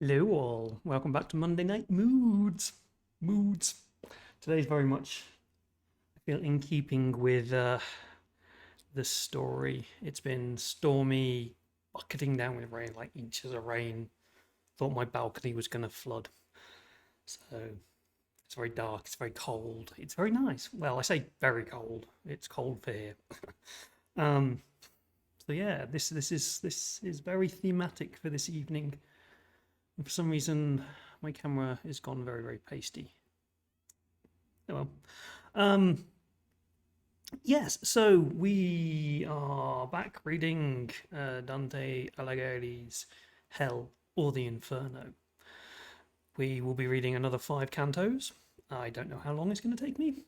Hello all, welcome back to Monday Night Moods. Moods. Today's very much, I feel, in keeping with the story. It's been stormy, bucketing down with rain, like inches of rain. Thought my balcony was going to flood. So it's very dark, it's very cold, it's very nice. Well, I say very cold, it's cold for here. Um, so yeah, this is very thematic for this evening. And for some reason, my camera is gone very pasty. Oh well. Um, yes, so we are back reading Dante Alighieri's Hell or the Inferno. We will be reading another 5 cantos. I don't know how long it's going to take me.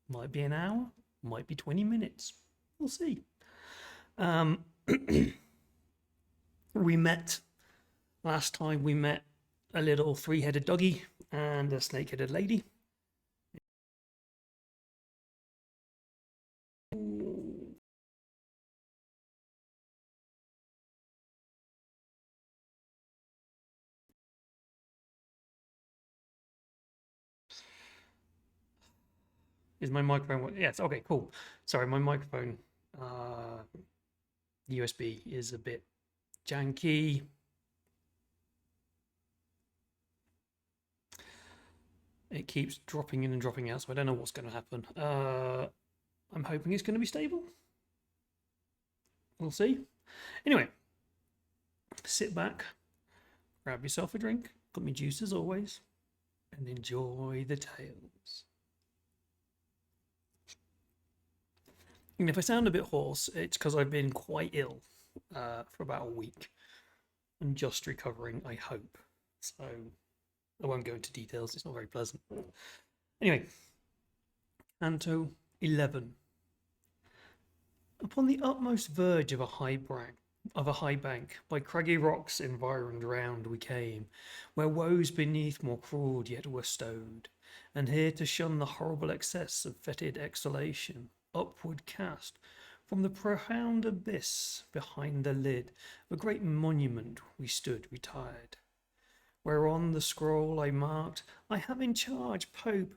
Might be an hour, might be 20 minutes. We'll see. Um, we met last time, we met a little 3-headed doggy and a snake-headed lady. Is my microphone? Yes. Okay. Cool. Sorry, my microphone USB is a bit janky. It keeps dropping in and dropping out, so I don't know what's going to happen. I'm hoping it's going to be stable. We'll see. Anyway, sit back, grab yourself a drink, got me juice as always, and enjoy the tales. And if I sound a bit hoarse, it's because I've been quite ill for about a week and just recovering, I hope. So I won't go into details, it's not very pleasant. Anyway, Canto 11. Upon the utmost verge of a high bank, by craggy rocks environed round we came, where woes beneath more cruel yet were stowed, and here to shun the horrible excess of fetid exhalation, upward cast from the profound abyss behind the lid of a great monument we stood retired, whereon the scroll I marked, I have in charge Pope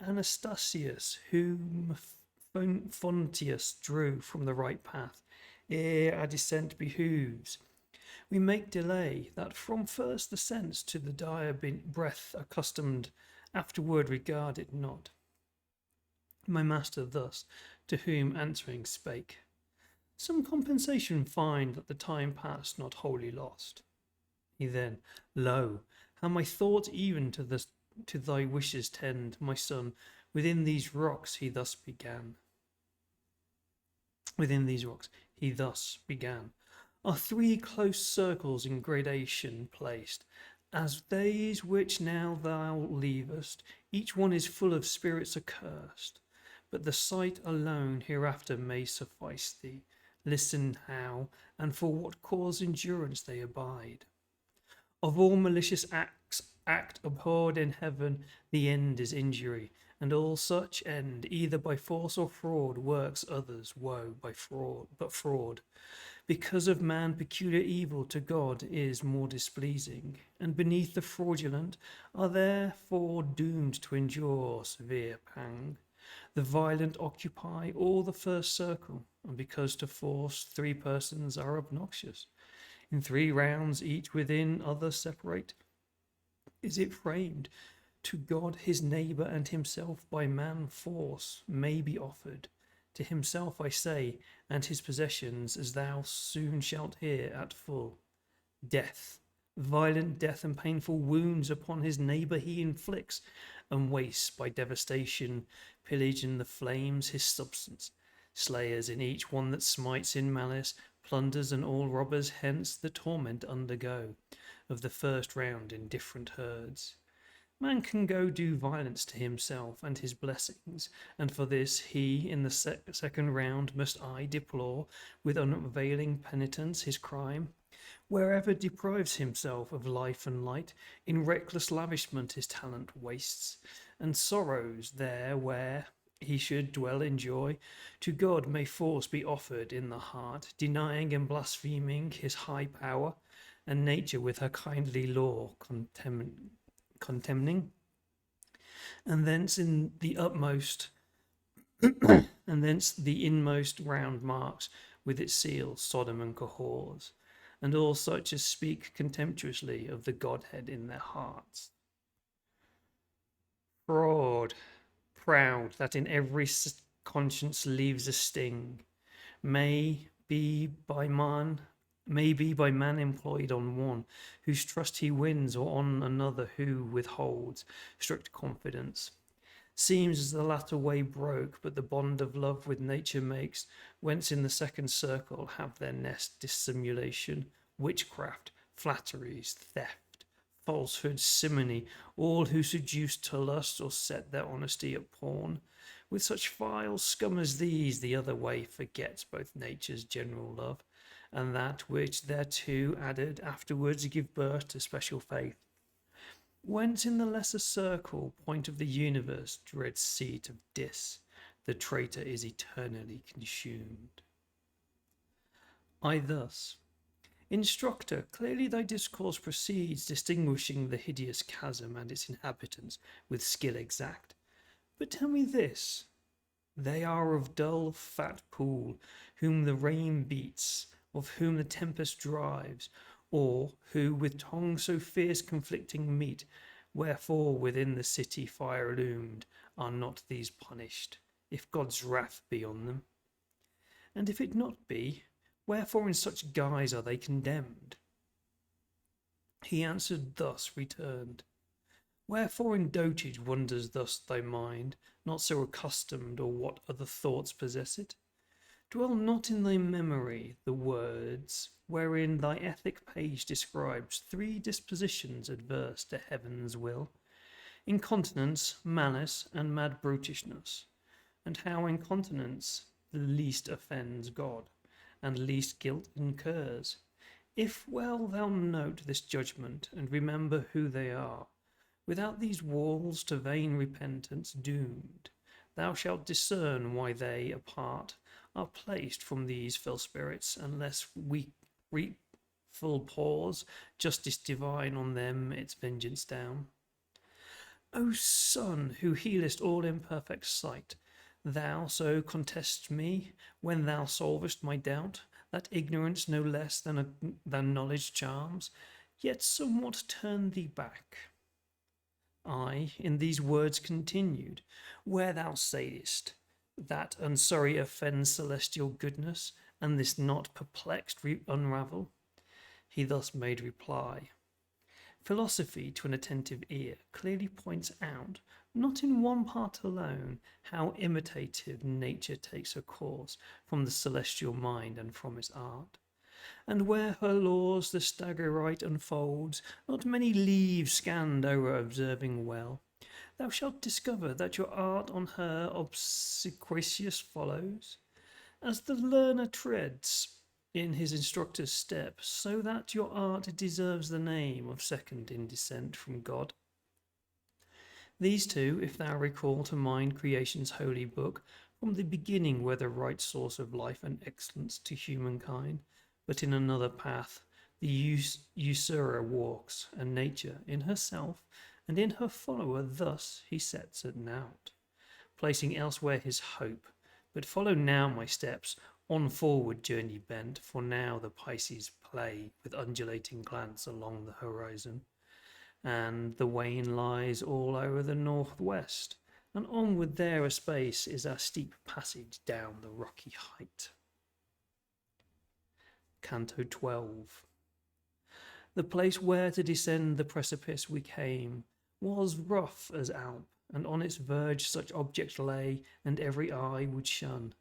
Anastasius, whom Fontius drew from the right path, ere our descent behooves. We make delay, that from first the sense to the dire breath accustomed, afterward regard it not. My master thus, to whom answering spake, some compensation find that the time past not wholly lost. He then, lo, how my thoughts even to thy wishes tend, my son, within these rocks he thus began. Within these rocks he thus began. Are 3 close circles in gradation placed, as these which now thou leavest, each one is full of spirits accursed. But the sight alone hereafter may suffice thee. Listen how, and for what cause endurance they abide. Of all malicious act abhorred in heaven, the end is injury, and all such end, either by force or fraud, works others woe by fraud. Because of man peculiar evil to God is more displeasing, and beneath the fraudulent are therefore doomed to endure severe pang. The violent occupy all the first circle, and because to force 3 persons are obnoxious, in 3 rounds each within other separate, is it framed to God his neighbour and himself by man force may be offered. To himself I say, and his possessions, as thou soon shalt hear at full. Death, violent death and painful wounds upon his neighbour he inflicts, and wastes by devastation, pillage in the flames his substance. Slayers in each one that smites in malice, plunders and all robbers hence the torment undergo of the first round in different herds. Man can go do violence to himself and his blessings, and for this he in the second round must I deplore with unavailing penitence his crime. Wherever deprives himself of life and light, in reckless lavishment his talent wastes, and sorrows there where he should dwell in joy. To God may force be offered in the heart, denying and blaspheming his high power, and nature with her kindly law contemning, and thence in the utmost, and thence the inmost round marks with its seals, Sodom and Cahors, and all such as speak contemptuously of the Godhead in their hearts. Fraud, proud that in every conscience leaves a sting, may be by man employed on one whose trust he wins, or on another who withholds strict confidence. Seems as the latter way broke, but the bond of love with nature makes, whence in the second circle have their nest dissimulation, witchcraft, flatteries, theft, falsehood, simony, all who seduce to lust or set their honesty at pawn. With such vile scum as these, the other way forgets both nature's general love, and that which thereto added afterwards give birth to special faith. Whence in the lesser circle, point of the universe, dread seat of Dis, the traitor is eternally consumed. I thus, Instructor, clearly thy discourse proceeds, distinguishing the hideous chasm and its inhabitants with skill exact. But tell me this, they are of dull fat pool, whom the rain beats, of whom the tempest drives, or who with tongue so fierce conflicting meet, wherefore within the city fire illumed, are not these punished, if God's wrath be on them? And if it not be, wherefore in such guise are they condemned? He answered thus, returned, wherefore in dotage wanders thus thy mind, not so accustomed, or what other thoughts possess it? Dwell not in thy memory the words wherein thy ethic page describes 3 dispositions adverse to heaven's will: incontinence, malice, and mad brutishness, and how incontinence the least offends God, and least guilt incurs. If well thou note this judgment, and remember who they are, without these walls to vain repentance doomed, thou shalt discern why they apart are placed from these fell spirits, unless we full pause justice divine on them its vengeance down. O Son, who healest all imperfect sight, thou so contestest me when thou solvest my doubt, that ignorance no less than knowledge charms, yet somewhat turn thee back. I in these words continued, where thou saidst, that unsorry offends celestial goodness, and this not perplexed unravel. He thus made reply. Philosophy to an attentive ear clearly points out, not in one part alone, how imitative nature takes her course from the celestial mind and from its art. And where her laws the Stagyrite unfolds, not many leaves scanned o'er observing well, thou shalt discover that your art on her obsequious follows, as the learner treads in his instructor's steps, so that your art deserves the name of second in descent from God. These 2, if thou recall to mind creation's holy book, from the beginning were the right source of life and excellence to humankind, but in another path the usurer walks, and nature in herself and in her follower thus he sets at naught, placing elsewhere his hope. But follow now my steps, on forward journey bent, for now the Pisces play with undulating glance along the horizon, and the wane lies all over the northwest, and onward there a space is our steep passage down the rocky height. Canto 12. The place where to descend the precipice we came was rough as Alp, and on its verge such object lay, and every eye would shun,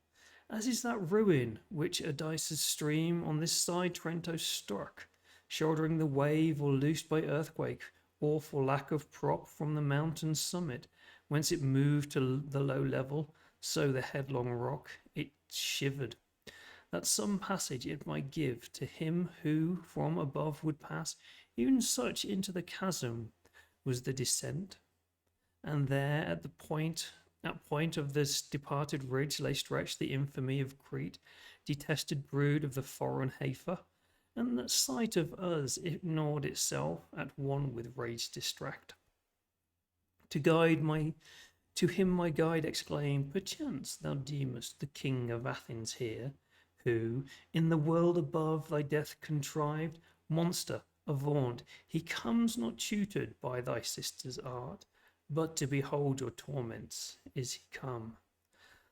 as is that ruin which Adysa's stream on this side Trento struck, shouldering the wave, or loosed by earthquake, or for lack of prop from the mountain's summit, whence it moved to the low level, so the headlong rock it shivered, that some passage it might give to him who from above would pass. Even such into the chasm was the descent, and there at point of this departed ridge lay stretched the infamy of Crete, detested brood of the foreign heifer, and the sight of us ignored itself at one with rage distract. To guide my To him my guide exclaimed, "Perchance thou deemest the king of Athens here, who in the world above thy death contrived. Monster, avaunt! He comes not tutored by thy sister's art, but to behold your torments is he come.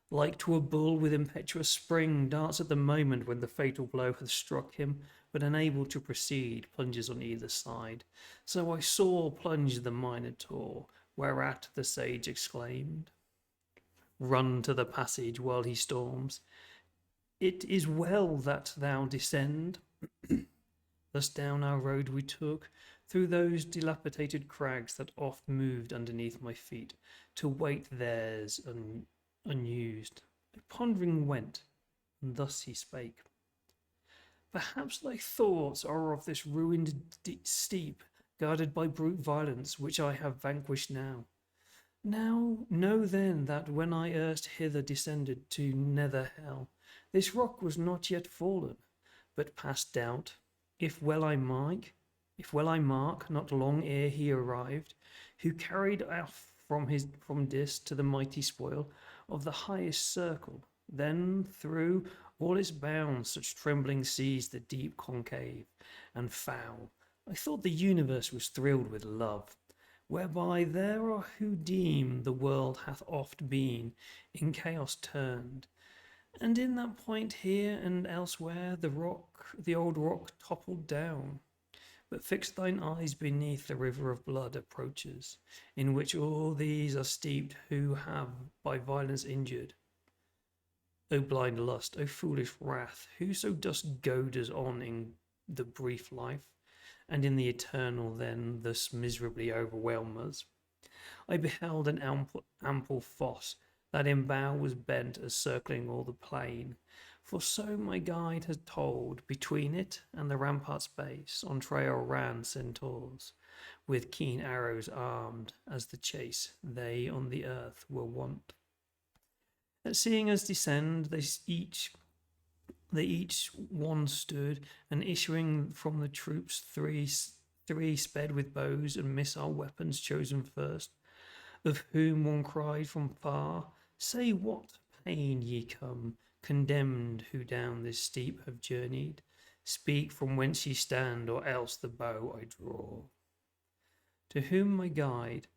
Like to a bull with impetuous spring, darts at the moment when the fatal blow hath struck him, but unable to proceed, plunges on either side. So I saw plunge the Minotaur, whereat the sage exclaimed, Run to the passage while he storms. It is well that thou descend. Thus down our road we took, through those dilapidated crags that oft moved underneath my feet, to wait theirs unused. I pondering went, and thus he spake. Perhaps thy thoughts are of this ruined steep, guarded by brute violence, which I have vanquished now. Now know then that when I erst hither descended to nether hell, this rock was not yet fallen, but past doubt. If well I mark, not long ere he arrived, who carried off from Dis to the mighty spoil of the highest circle. Then through all its bounds such trembling seas the deep concave and foul. I thought the universe was thrilled with love, whereby there are who deem the world hath oft been in chaos turned. And in that point here and elsewhere the old rock toppled down. But fix thine eyes beneath the river of blood approaches, in which all these are steeped who have by violence injured. O blind lust, O foolish wrath, whoso dost goad us on in the brief life, and in the eternal then thus miserably overwhelm us. I beheld an ample fosse, that in bow was bent as circling all the plain, for so my guide had told, between it and the rampart's base on trail ran centaurs, with keen arrows armed, as the chase they on the earth were wont. At seeing us descend, they each one stood, and issuing from the troops three sped with bows and missile weapons chosen first, of whom one cried from far, Say what pain ye come, condemned who down this steep have journeyed. Speak from whence ye stand, or else the bow I draw. To whom my guide,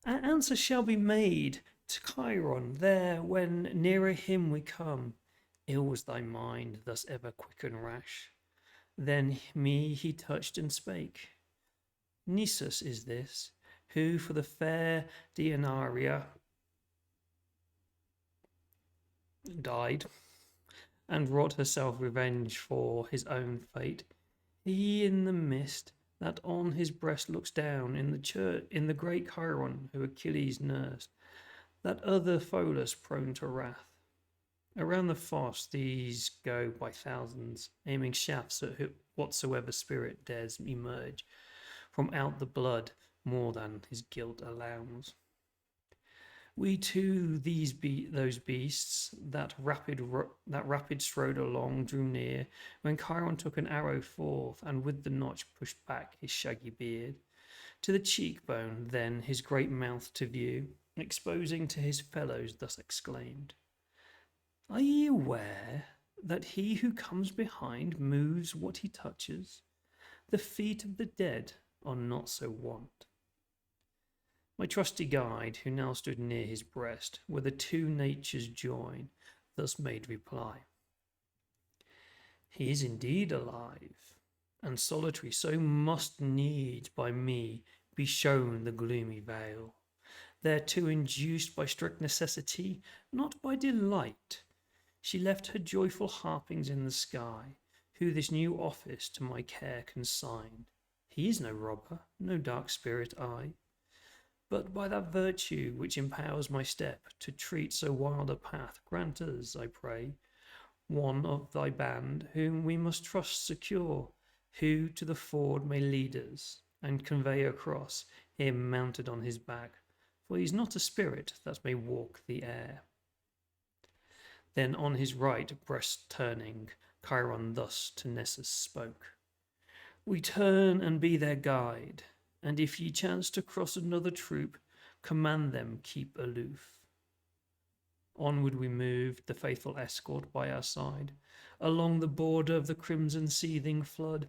An answer shall be made to Chiron there, when nearer him we come. Ill was thy mind, thus ever quick and rash. Then me he touched and spake. Nisus is this, who for the fair Deianaria died, and wrought herself revenge for his own fate. He in the mist that on his breast looks down, in the great Chiron who Achilles nursed, that other Pholus prone to wrath. Around the fosse these go by thousands, aiming shafts at whatsoever spirit dares emerge from out the blood more than his guilt allows. We too, those beasts that rapid strode along drew near, when Chiron took an arrow forth, and with the notch pushed back his shaggy beard to the cheekbone, then his great mouth to view, exposing to his fellows, thus exclaimed, Are ye aware that he who comes behind moves what he touches? The feet of the dead are not so wont. My trusty guide, who now stood near his breast, where the two natures join, thus made reply. He is indeed alive, and solitary, so must needs by me be shown the gloomy veil, thereto induced by strict necessity, not by delight. She left her joyful harpings in the sky, who this new office to my care consigned. He is no robber, no dark spirit I, but by that virtue which empowers my step to treat so wild a path, grant us, I pray, one of thy band, whom we must trust secure, who to the ford may lead us, and convey across him mounted on his back, for he's not a spirit that may walk the air. Then on his right breast turning, Chiron thus to Nessus spoke. We turn and be their guide, and if ye chance to cross another troop, command them keep aloof. Onward we moved, the faithful escort by our side, along the border of the crimson seething flood,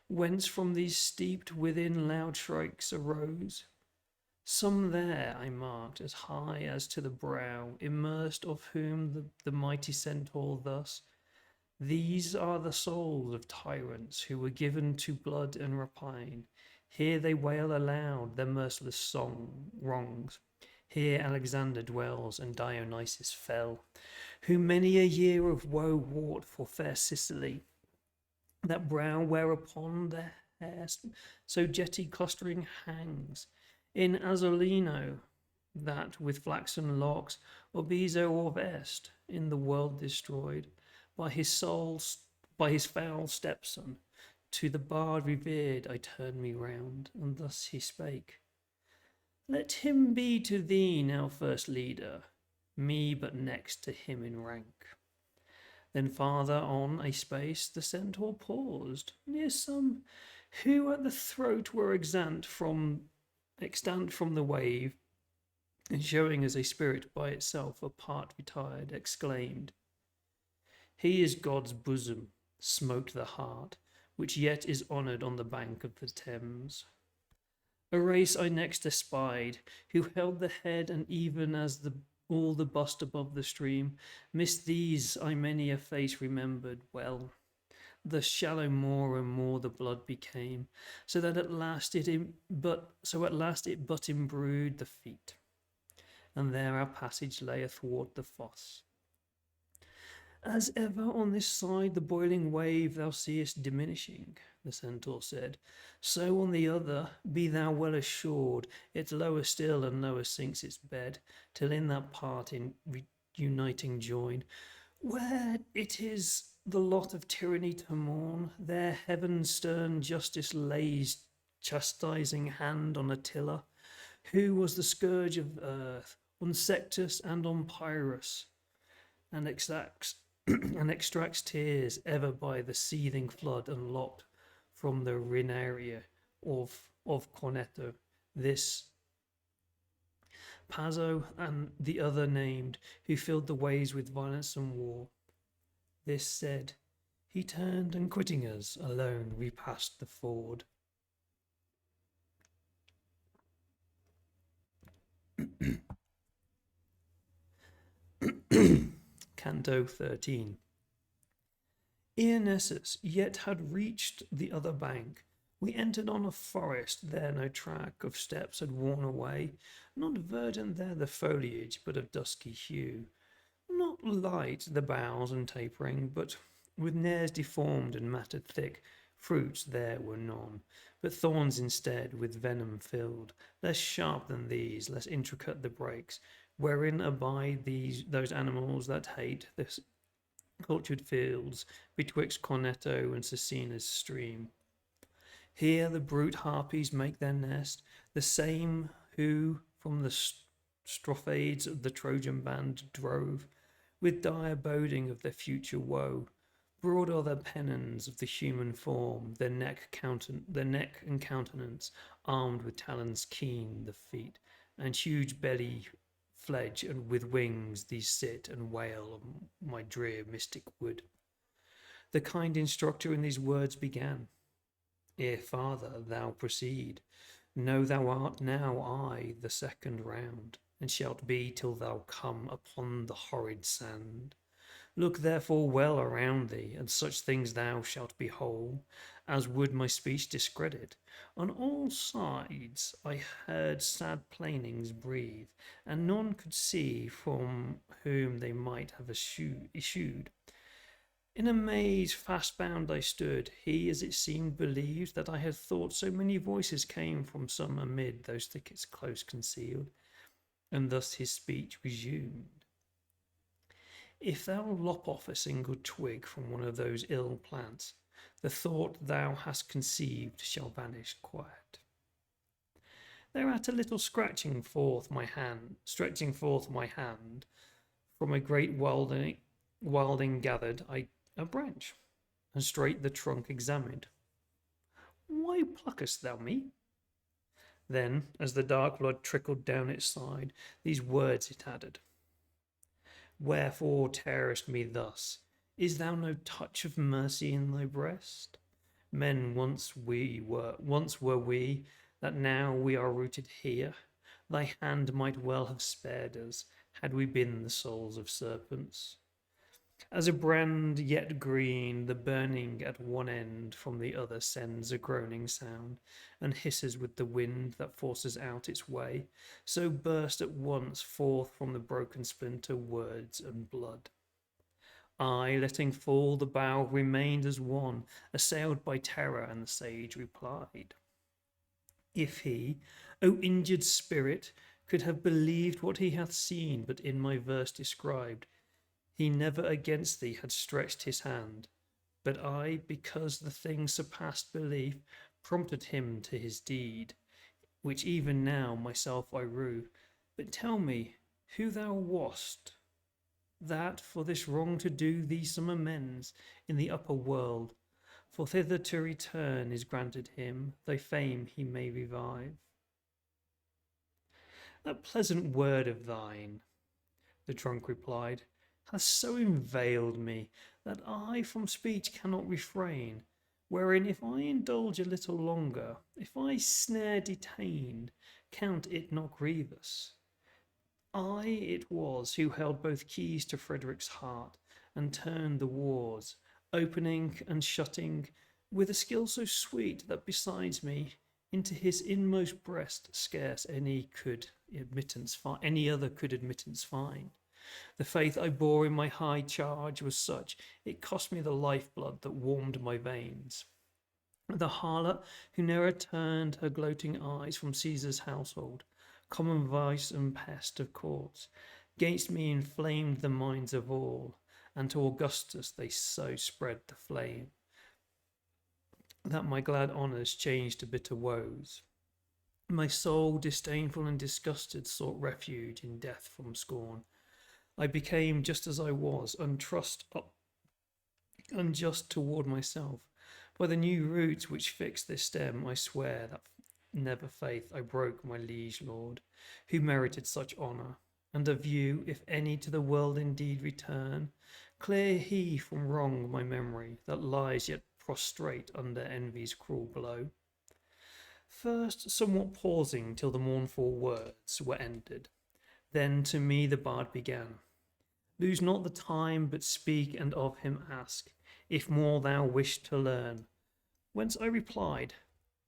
whence from these steeped within loud shrieks arose. Some there I marked as high as to the brow, immersed of whom the mighty centaur thus, these are the souls of tyrants who were given to blood and rapine. Here they wail aloud their merciless wrongs. Here Alexander dwells, and Dionysus fell, who many a year of woe wrought for fair Sicily. That brow whereupon their hair so jetty clustering hangs, in Azzolino, that with flaxen locks Obezo of Est, in the world destroyed, by his foul stepson, to the bard revered I turned me round, and thus he spake. Let him be to thee now first leader, me but next to him in rank. Then farther on a space the centaur paused, near some who at the throat were extant from the wave, and showing as a spirit by itself apart retired, exclaimed, He is God's bosom, smote the heart, which yet is honoured on the bank of the Thames. A race I next espied, who held the head, and even as all the bust above the stream, missed these I many a face remembered well. Thus shallow more and more the blood became, so at last it but imbrued the feet, and there our passage lay athwart the fosse. As ever on this side the boiling wave thou seest diminishing, the centaur said, so on the other be thou well assured it lower still and lower sinks its bed, till in that part uniting join, where it is the lot of tyranny to mourn, there heaven's stern justice lays chastising hand on Attila, who was the scourge of earth, on Sextus and on Pyrrhus, and extracts tears ever by the seething flood unlocked from the Rinaria of Corneto. This Pazzo and the other named, who filled the waves with violence and war. This said, he turned, and quitting us, alone repassed the ford. Canto 13. Ere Nessus yet had reached the other bank, we entered on a forest. There no track of steps had worn away, not verdant there the foliage, but of dusky hue, not light the boughs and tapering, but with nares deformed and matted thick. Fruits there were none, but thorns instead, with venom filled, less sharp than these, less intricate the breaks, wherein abide those animals that hate the cultured fields betwixt Corneto and Cecina's stream. Here the brute harpies make their nest, the same who from the strophades of the Trojan band drove, with dire boding of their future woe. Broad are their pennons of the human form, their neck and countenance, armed with talons keen, the feet, and huge belly fledge, and with wings these sit and wail on my drear mystic wood. The kind instructor in these words began, Ere farther thou proceed, know thou art now I the second round, and shalt be till thou come upon the horrid sand. Look therefore well around thee, and such things thou shalt behold as would my speech discredit. On all sides I heard sad plainings breathe, and none could see from whom they might have issued. In a maze fast bound I stood. He, as it seemed, believed that I had thought so many voices came from some amid those thickets close concealed, and thus his speech resumed. If thou lop off a single twig from one of those ill plants, the thought thou hast conceived shall vanish quiet. Thereat a little stretching forth my hand from a great wilding gathered I a branch, and straight the trunk examined. Why pluckest thou me? Then, as the dark blood trickled down its side, these words it added. Wherefore tearest me thus? Is thou no touch of mercy in thy breast? Men once were we, that now we are rooted here. Thy hand might well have spared us, had we been the souls of serpents. As a brand yet green, the burning at one end from the other sends a groaning sound, and hisses with the wind that forces out its way, so burst at once forth from the broken splinter words and blood. I, letting fall the bough, remained as one, assailed by terror, and the sage replied, If he, O injured spirit, could have believed what he hath seen but in my verse described, he never against thee had stretched his hand. But I, because the thing surpassed belief, prompted him to his deed, which even now myself I rue. But tell me who thou wast, that for this wrong to do thee some amends in the upper world, for thither to return is granted him, thy fame he may revive. That pleasant word of thine, the trunk replied, hath so inveigled me that I from speech cannot refrain, wherein if I indulge a little longer, if I snare detained, count it not grievous. I it was who held both keys to Frederick's heart, and turned the wards, opening and shutting, with a skill so sweet that besides me, into his inmost breast scarce any other could admittance find. The faith I bore in my high charge was such, it cost me the lifeblood that warmed my veins. The harlot who ne'er turned her gloating eyes from Caesar's household, common vice and pest of courts, gainst me inflamed the minds of all, and to Augustus they so spread the flame, that my glad honours changed to bitter woes. My soul, disdainful and disgusted, sought refuge in death from scorn. I became just as I was, unjust toward myself. By the new roots which fix this stem, I swear that never faith I broke my liege lord, who merited such honour. And of you, if any to the world indeed return, clear he from wrong my memory, that lies yet prostrate under envy's cruel blow. First, somewhat pausing till the mournful words were ended, then to me the bard began. Lose not the time, but speak, and of him ask, if more thou wish to learn. Whence I replied,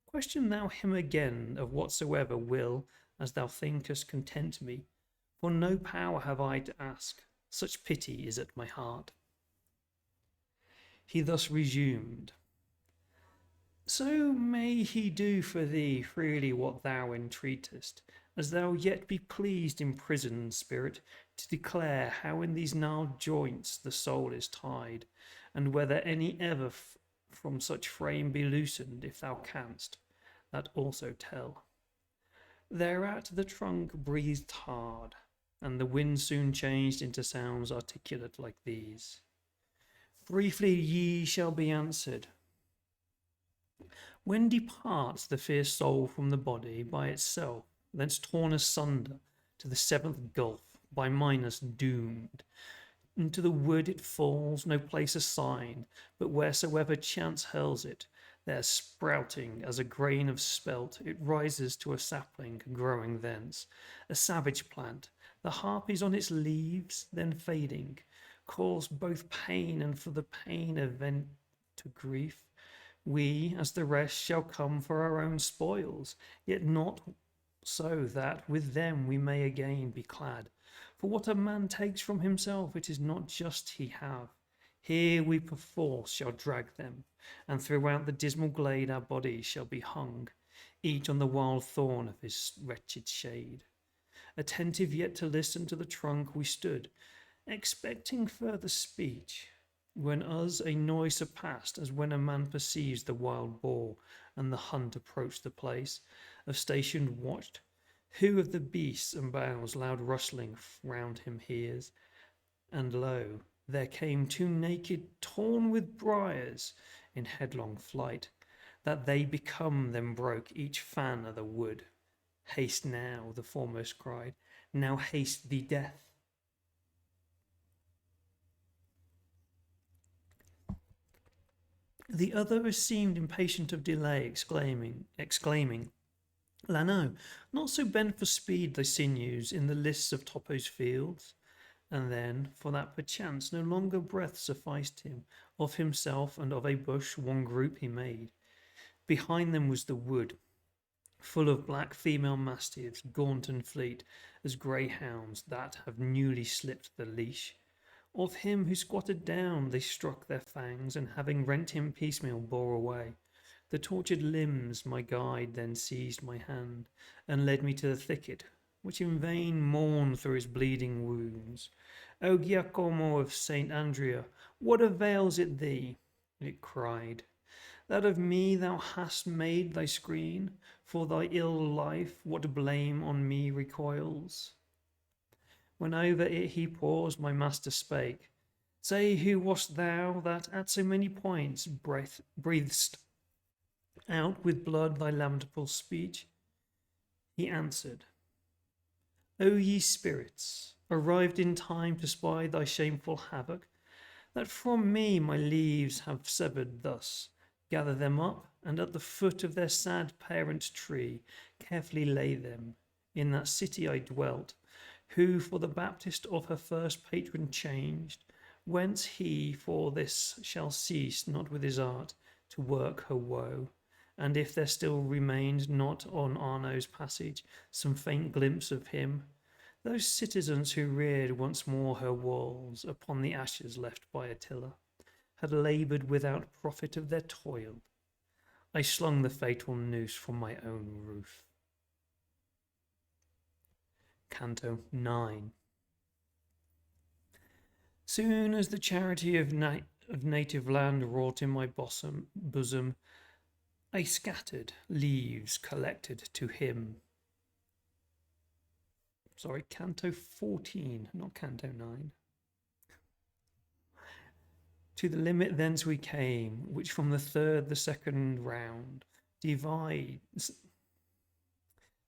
question thou him again of whatsoever will, as thou thinkest, content me, for no power have I to ask, such pity is at my heart. He thus resumed, so may he do for thee freely what thou entreatest, as thou yet be pleased, imprisoned spirit, to declare how in these gnarled joints the soul is tied, and whether any ever from such frame be loosened, if thou canst, that also tell. Thereat the trunk breathed hard, and the wind soon changed into sounds articulate like these. Briefly ye shall be answered. When departs the fierce soul from the body by itself, thence torn asunder to the seventh gulf, by Minos doomed, into the wood it falls, no place assigned, but wheresoever chance hurls it, there sprouting as a grain of spelt, it rises to a sapling growing thence, a savage plant, the harpies on its leaves, then fading, cause both pain, and for the pain a vent to grief. We, as the rest, shall come for our own spoils, yet not so that with them we may again be clad. For what a man takes from himself, it is not just he have. Here we perforce shall drag them, and throughout the dismal glade our bodies shall be hung, each on the wild thorn of his wretched shade. Attentive yet to listen to the trunk we stood, expecting further speech, when us a noise surpassed, as when a man perceives the wild boar and the hunt approach the place of stationed watch, who of the beasts and boughs loud rustling round him hears, and lo, there came two naked, torn with briars, in headlong flight, that they become then broke each fan of the wood. Haste now, the foremost cried, now haste thee death. The other seemed impatient of delay, exclaiming, Lano, not so bent for speed thy sinews in the lists of Topo's fields. And then, for that perchance no longer breath sufficed him, of himself and of a bush one group he made. Behind them was the wood, full of black female mastiffs, gaunt and fleet as greyhounds that have newly slipped the leash. Of him who squatted down they struck their fangs, and having rent him piecemeal bore away. The tortured limbs my guide then seized my hand, and led me to the thicket, which in vain mourned through his bleeding wounds. O Giacomo of Saint Andrea, what avails it thee? It cried, that of me thou hast made thy screen? For thy ill life what blame on me recoils? When over it he paused, my master spake, Say, who wast thou that at so many points breathedst out with blood thy lamentable speech? He answered, O ye spirits, arrived in time to spy thy shameful havoc, that from me my leaves have severed thus, gather them up, and at the foot of their sad parent tree carefully lay them. In that city I dwelt, who for the Baptist of her first patron changed, whence he for this shall cease not with his art to work her woe. And if there still remained not on Arno's passage some faint glimpse of him, those citizens who reared once more her walls upon the ashes left by Attila had laboured without profit of their toil. I slung the fatal noose from my own roof. Canto 9. Soon as the charity of native land wrought in my bosom, I scattered leaves collected to him. Sorry, Canto 14, not Canto 9. To the limit thence we came, which from the third the second round divides.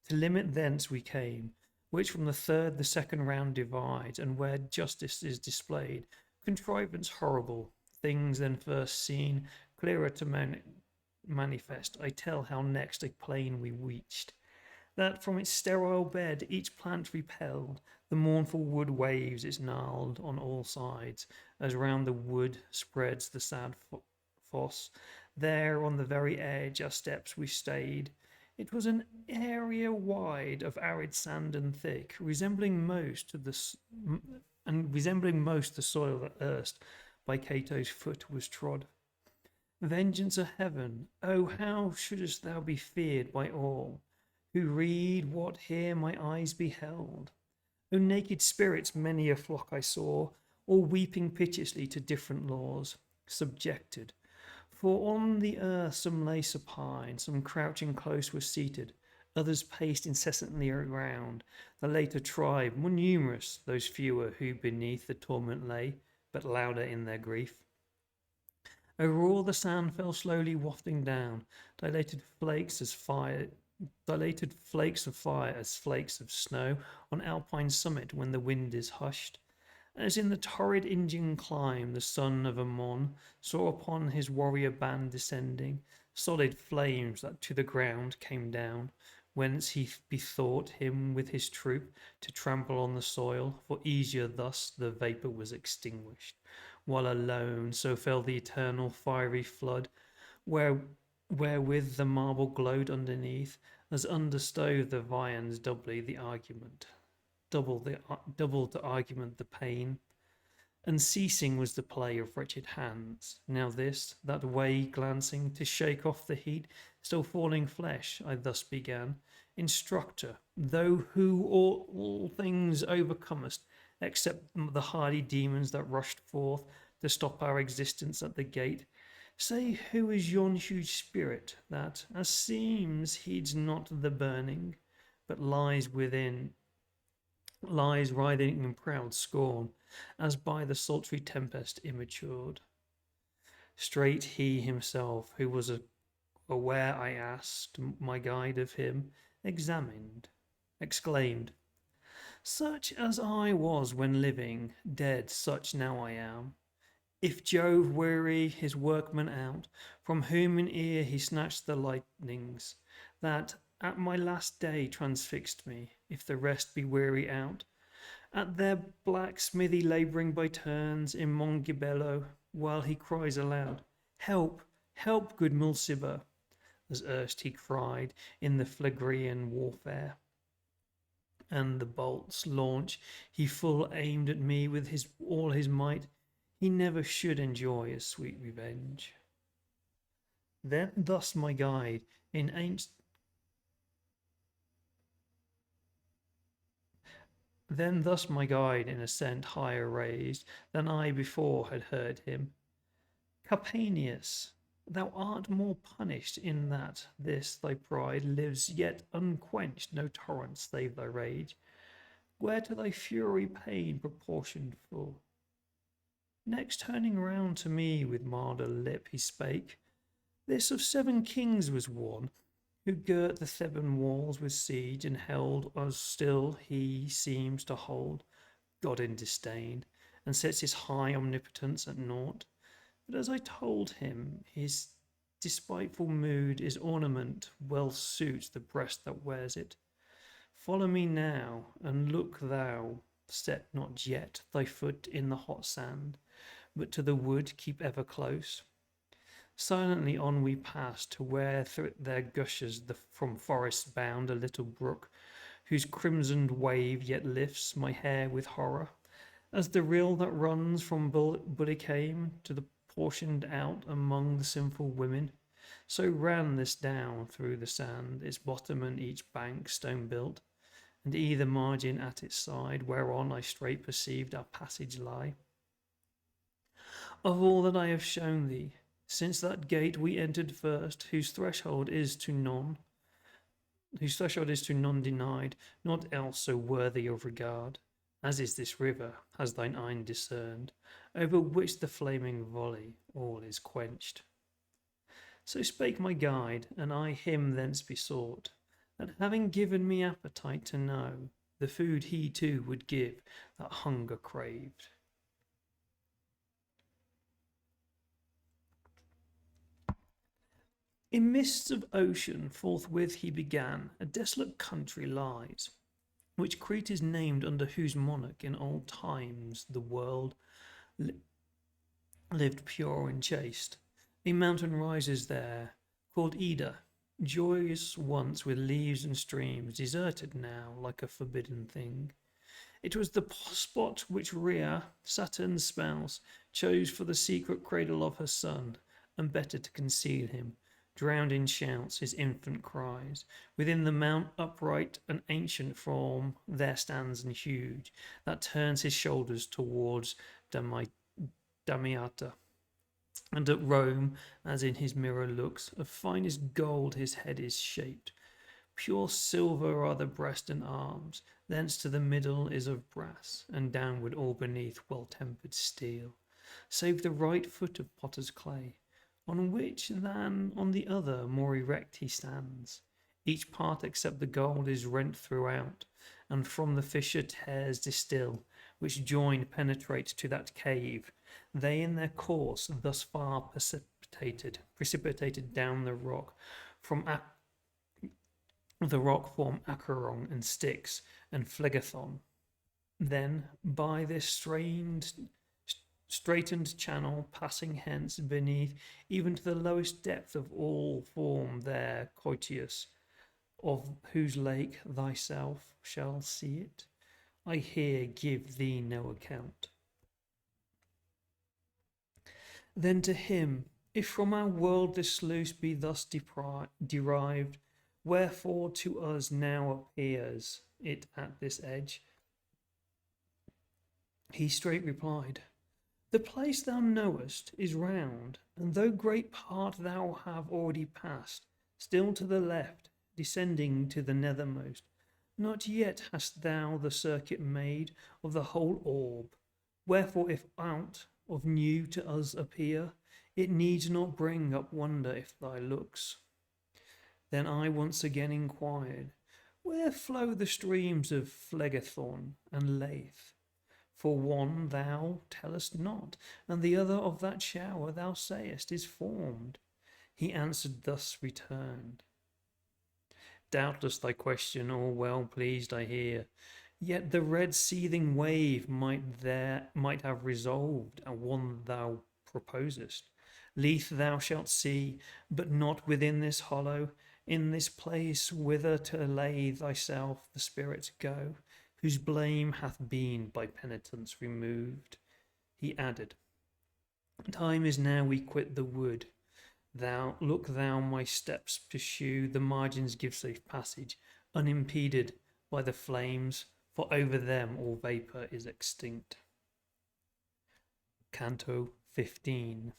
To limit thence we came, which from the third the second round divides, and where justice is displayed, contrivance horrible, things then first seen, clearer to manifest, I tell how next a plain we reached, that from its sterile bed each plant repelled, the mournful wood waves its gnarled on all sides, as round the wood spreads the sad fosse. There on the very edge our steps we stayed. It was an area wide of arid sand and thick, resembling most the soil that erst by Cato's foot was trod. Vengeance of heaven, oh how shouldst thou be feared by all who read what here my eyes beheld? O naked spirits, many a flock I saw, all weeping piteously to different laws, subjected. For on the earth some lay supine, some crouching close were seated, others paced incessantly around. The later tribe, more numerous, those fewer who beneath the torment lay, but louder in their grief. Over all the sand fell slowly wafting down, dilated flakes of fire as flakes of snow on alpine summit when the wind is hushed. As in the torrid Indian clime the son of Ammon saw upon his warrior band descending solid flames that to the ground came down, whence he bethought him with his troop to trample on the soil, for easier thus the vapour was extinguished, while alone so fell the eternal fiery flood, wherewith the marble glowed underneath, as understove the viands doubly the argument, double to argument the pain. Unceasing was the play of wretched hands, now this, that way glancing, to shake off the heat, still falling flesh. I thus began, Instructor, thou who all things overcomest, except the hardy demons that rushed forth to stop our existence at the gate, say who is yon huge spirit that, as seems, heeds not the burning, but lies within lies writhing in proud scorn, as by the sultry tempest immatured. Straight he himself, who was aware I asked my guide of him, examined, exclaimed, such as I was when living, dead such now I am. If Jove weary his workmen out, from whom in ear he snatched the lightnings, that at my last day transfixed me, if the rest be weary out, at their black smithy labouring by turns in Mongibello, while he cries aloud, help, help, good Mulciber, as erst he cried in the Phlegrean warfare. And the bolts launch he full aimed at me with all his might, he never should enjoy a sweet revenge. Then thus my guide in ancient Then thus my guide in ascent higher raised than I before had heard him. Carpanius, thou art more punished in that this thy pride lives yet unquenched, no torrents stave thy rage, where to thy fury pain proportioned full. Next turning round to me with milder lip he spake, this of 7 kings was one, who girt the Theban walls with siege and held as still he seems to hold God in disdain, and sets his high omnipotence at naught. But as I told him, his despiteful mood is ornament well suits the breast that wears it. Follow me now, and look thou set not yet thy foot in the hot sand, but to the wood keep ever close. Silently on we pass to where there gushes from forest bound a little brook, whose crimsoned wave yet lifts my hair with horror, as the rill that runs from Buddicame to the portioned out among the sinful women. So ran this down through the sand, its bottom and each bank stone built, and either margin at its side, whereon I straight perceived our passage lie. Of all that I have shown thee, since that gate we entered first, whose threshold is to none denied, not else so worthy of regard, as is this river, has thine eye discerned, over which the flaming volley all is quenched. So spake my guide, and I him thence besought, that having given me appetite to know, the food he too would give that hunger craved. In mists of ocean forthwith he began, a desolate country lies, which Crete is named, under whose monarch in old times the world lived pure and chaste. A mountain rises there, called Ida, joyous once with leaves and streams, deserted now like a forbidden thing. It was the spot which Rhea, Saturn's spouse, chose for the secret cradle of her son, and better to conceal him, drowned in shouts his infant cries. Within the mount upright an ancient form there stands and huge, that turns his shoulders towards Damiata. And at Rome, as in his mirror looks, of finest gold his head is shaped. Pure silver are the breast and arms, thence to the middle is of brass, and downward all beneath well-tempered steel, save the right foot of potter's clay, on which than on the other more erect he stands. Each part except the gold is rent throughout, and from the fissured hairs distill, which joined penetrate to that cave. They in their course thus far precipitated down the rock, from the rock form Acheron and Styx and Phlegethon. Then by this straightened channel, passing hence beneath, even to the lowest depth of all form there, Coitius, of whose lake thyself shall see it, I here give thee no account. Then to him, if from our world this sluice be thus derived, wherefore to us now appears it at this edge? He straight replied, the place thou knowest is round, and though great part thou have already passed, still to the left, descending to the nethermost, Not yet hast thou the circuit made of the whole orb. Wherefore, if aught of new to us appear, it needs not bring up wonder if thy looks. Then I once again inquired, where flow the streams of Phlegethon and Leith? For one thou tellest not, and the other of that shower thou sayest is formed. He answered thus returned. Doubtless thy question all well pleased I hear, yet the red seething wave might have resolved at one thou proposest. Leith thou shalt see, but not within this hollow, in this place whither to lay thyself the spirits go, whose blame hath been by penitence removed. He added, time is now we quit the wood. Thou my steps pursue, the margins give safe passage, unimpeded by the flames, for over them all vapour is extinct. Canto 15.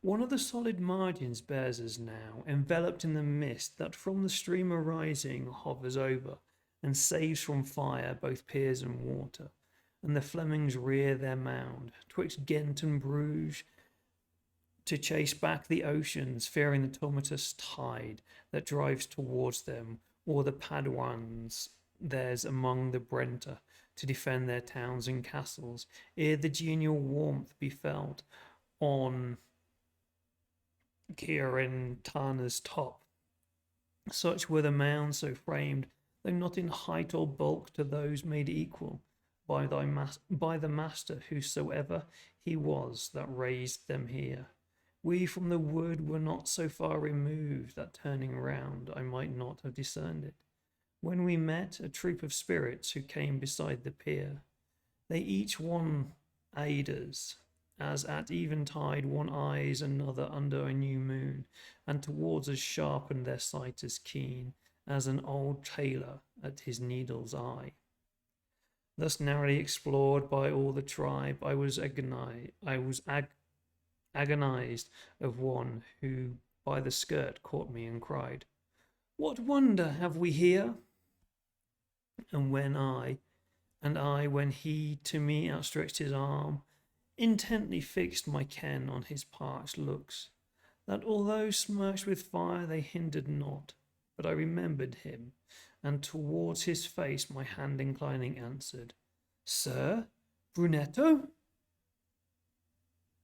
One of the solid margins bears us now, enveloped in the mist that from the stream arising hovers over, and saves from fire both piers and water, and the Flemings rear their mound, twixt Ghent and Bruges, to chase back the oceans, fearing the tumultuous tide that drives towards them, or the Paduans theirs among the Brenta, to defend their towns and castles, ere the genial warmth be felt on Ciarentana's top. Such were the mounds so framed, though not in height or bulk to those made equal by the master whosoever he was that raised them here. We from the wood were not so far removed that turning round I might not have discerned it. When we met a troop of spirits who came beside the pier, they each one eyed us, as at eventide one eyes another under a new moon, and towards us sharpened their sight as keen as an old tailor at his needle's eye. Thus narrowly explored by all the tribe, I was agonized of one who by the skirt caught me and cried, "What wonder have we here?" And when he to me outstretched his arm, intently fixed my ken on his parched looks, that although smirched with fire they hindered not, but I remembered him, and towards his face my hand inclining answered, "Sir, Brunetto?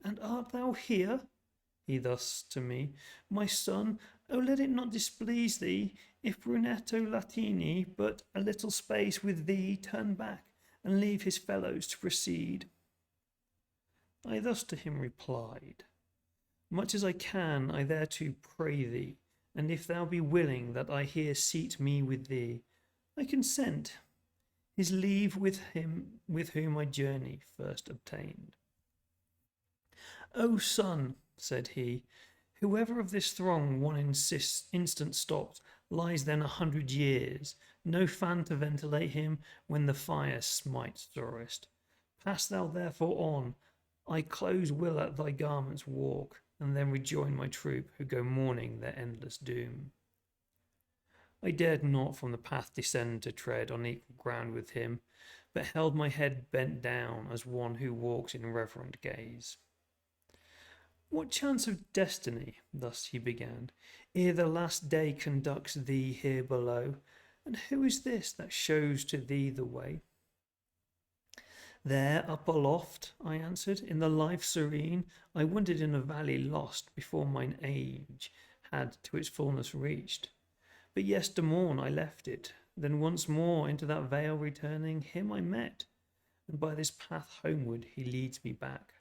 And art thou here?" He thus to me, "My son, oh let it not displease thee, if Brunetto Latini but a little space with thee turn back, and leave his fellows to proceed." I thus to him replied, "Much as I can I thereto pray thee, and if thou be willing that I here seat me with thee, I consent." His leave with him with whom my journey first obtained. "O son," said he, "whoever of this throng one instant stops lies then 100 years, no fan to ventilate him when the fire smites sorest. Pass thou therefore on, I close will at thy garments walk, and then rejoin my troop who go mourning their endless doom." I dared not from the path descend to tread on equal ground with him, but held my head bent down as one who walks in reverent gaze. "What chance of destiny," thus he began, "ere the last day conducts thee here below, and who is this that shows to thee the way?" "There up aloft," I answered, "in the life serene, I wandered in a valley lost before mine age had to its fullness reached. But yestermorn I left it, then once more into that vale returning, him I met, and by this path homeward he leads me back."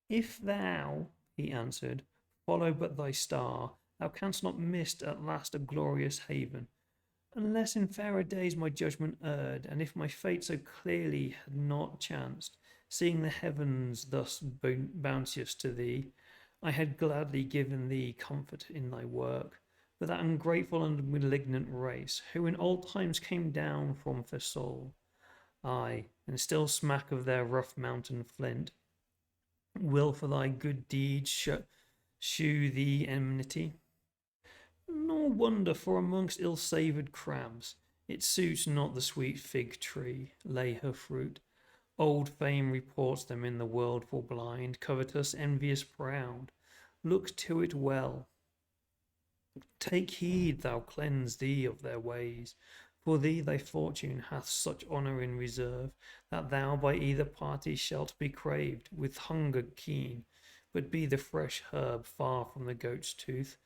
"If thou," he answered, "follow but thy star, thou canst not miss at last a glorious haven. Unless in fairer days my judgment erred, and if my fate so clearly had not chanced, seeing the heavens thus bounteous to thee, I had gladly given thee comfort in thy work. But that ungrateful and malignant race, who in old times came down from Fesol, aye, and still smack of their rough mountain flint, will for thy good deeds shew thee enmity. Nor wonder, for amongst ill-savoured crabs it suits not the sweet fig tree lay her fruit. Old fame reports them in the world for blind, covetous, envious, proud. Look to it well. Take heed thou cleanse thee of their ways. For thee thy fortune hath such honour in reserve, that thou by either party shalt be craved with hunger keen, but be the fresh herb far from the goat's tooth.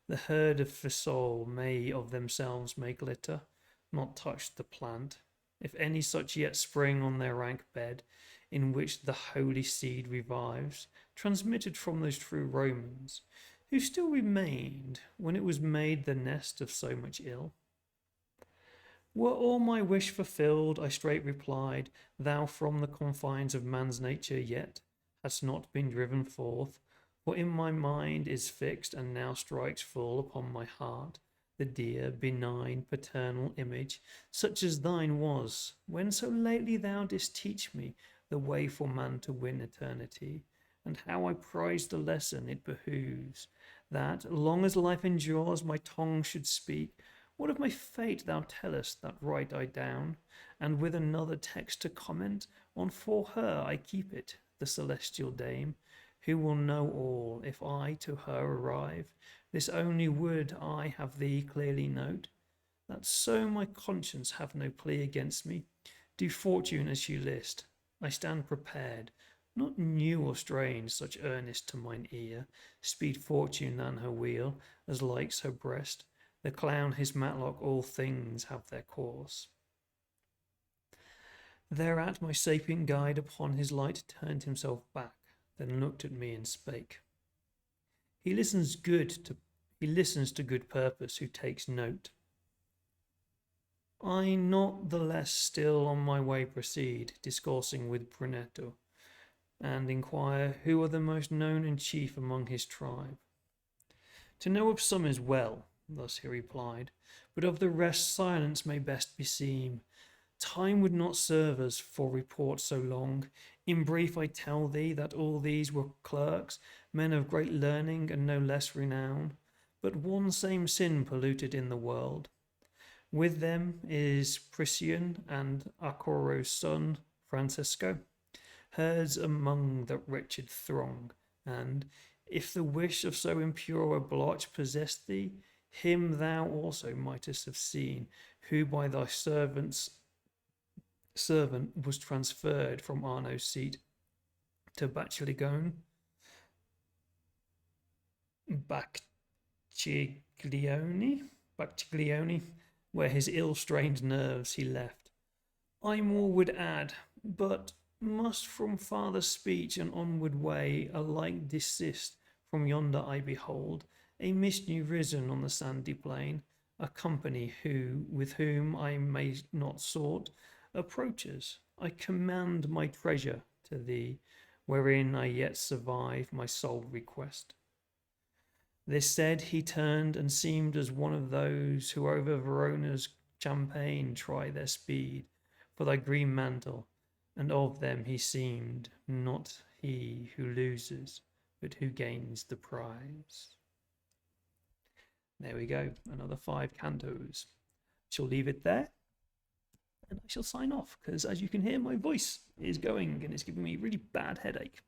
The herd of Fisol may of themselves make litter, not touch the plant. If any such yet spring on their rank bed, in which the holy seed revives, transmitted from those true Romans, who still remained when it was made the nest of so much ill. Were all my wish fulfilled, I straight replied, thou from the confines of man's nature yet hast not been driven forth, for in my mind is fixed and now strikes full upon my heart the dear, benign, paternal image, such as thine was, when so lately thou didst teach me the way for man to win eternity, and how I prize the lesson it behooves, that, long as life endures, my tongue should speak. What of my fate thou tellest, that write I down, and with another text to comment on, for her I keep it, the celestial dame, who will know all, if I to her arrive. This only would I have thee clearly note, that so my conscience have no plea against me. Do fortune as you list, I stand prepared, not new or strange, such earnest to mine ear. Speed fortune than her wheel, as likes her breast. The clown his matlock, all things have their course. Thereat my sapient guide upon his light turned himself back, then looked at me and spake. He listens to good purpose who takes note. I not the less still on my way proceed, discoursing with Brunetto, and inquire who are the most known and chief among his tribe. To know of some is well, thus he replied, but of the rest silence may best beseem. Time would not serve us for report so long. In brief I tell thee that all these were clerks, men of great learning and no less renown, but one same sin polluted in the world. With them is Priscian and Acoro's son Francisco, herds among the wretched throng, and if the wish of so impure a blotch possessed thee, him thou also mightest have seen, who by thy servant was transferred from Arno's seat to Bacchiglione, where his ill-strained nerves he left. I more would add, but must from farther speech and onward way alike desist. From yonder I behold a mist new risen on the sandy plain, a company who, with whom I may not sort, approaches. I command my treasure to thee, wherein I yet survive my sole request. This said, he turned and seemed as one of those who over Verona's champaign try their speed for thy green mantle, and of them he seemed not he who loses, but who gains the prize. There we go, another 5 cantos. Shall leave it there, and I shall sign off, because as you can hear, my voice is going and it's giving me a really bad headache.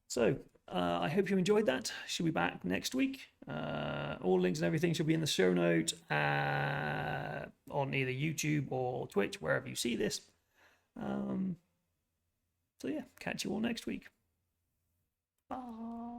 So, I hope you enjoyed that. She'll be back next week. All links and everything shall be in the show note on either YouTube or Twitch, wherever you see this. So yeah, catch you all next week. Bye.